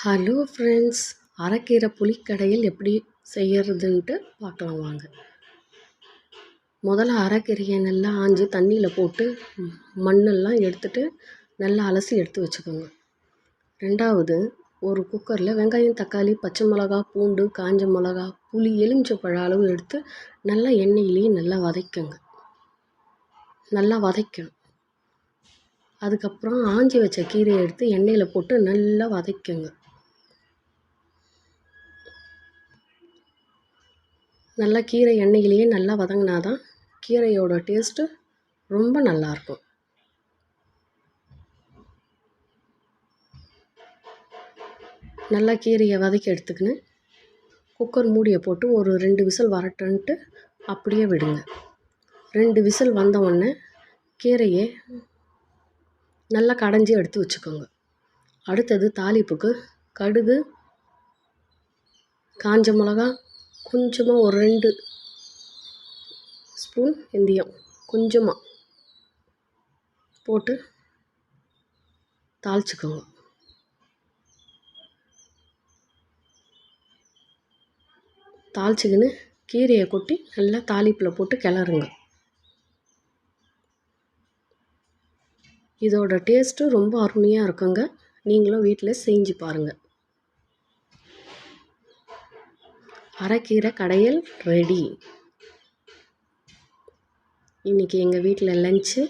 Hello friends, அரைக்கீரை புளிக்கடையில் எப்படி செய்யறதுன்ட்டு பார்க்கலாம் வாங்க. முதல்ல அரைக்கீரையை நல்லா ஆஞ்சி தண்ணியில் போட்டு மண்ணெல்லாம் எடுத்துட்டு நல்லா அலசி எடுத்து வச்சுக்கோங்க. ரெண்டாவது, ஒரு குக்கரில் வெங்காயம், தக்காளி, பச்சை மிளகா, பூண்டு, காஞ்ச மிளகா, புளி, எலுமிச்சைப்பழ அளவு எடுத்து நல்லா எண்ணெயிலேயே நல்லா வதக்கணும். அதுக்கப்புறம் ஆஞ்சி வச்ச கீரையை எடுத்து எண்ணெயில் போட்டு நல்லா வதக்குங்க. நல்லா கீரை எண்ணெயிலேயே நல்லா வதங்கினா தான் கீரையோட டேஸ்ட்டு ரொம்ப நல்லாயிருக்கும். நல்லா கீரையை வதக்கி எடுத்துக்கின்னு குக்கர் மூடியை போட்டு ஒரு 2 விசில் வரட்டுன்ட்டு அப்படியே விடுங்க. 2 விசில் வந்தவுடனே கீரையை நல்லா கடைஞ்சி எடுத்து வச்சுக்கோங்க. அடுத்தது தாளிப்புக்கு கடுகு, காஞ்ச மிளகா, கொஞ்சமாக ஒரு 2 ஸ்பூன் வெந்தயம் கொஞ்சமாக போட்டு தாளிச்சுக்கோங்க. தாளிச்சுக்கின்னு கீரையை கொட்டி நல்லா தாளிப்பில் போட்டு கிளறுங்க. இதோட டேஸ்ட்டு ரொம்ப அருமையாக இருக்குங்க. நீங்களும் வீட்டில் செஞ்சு பாருங்கள். அரைக்கீரை கடையல் ரெடி. இன்றைக்கி எங்கள் வீட்டில் லஞ்சு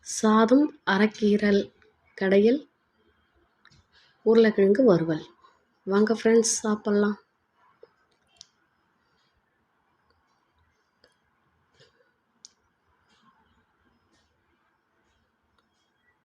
சாதம், அரைக்கீரை கடையல், உருளைக்கிழங்கு வறுவல். வாங்க ஃப்ரெண்ட்ஸ், சாப்பிட்லாம்.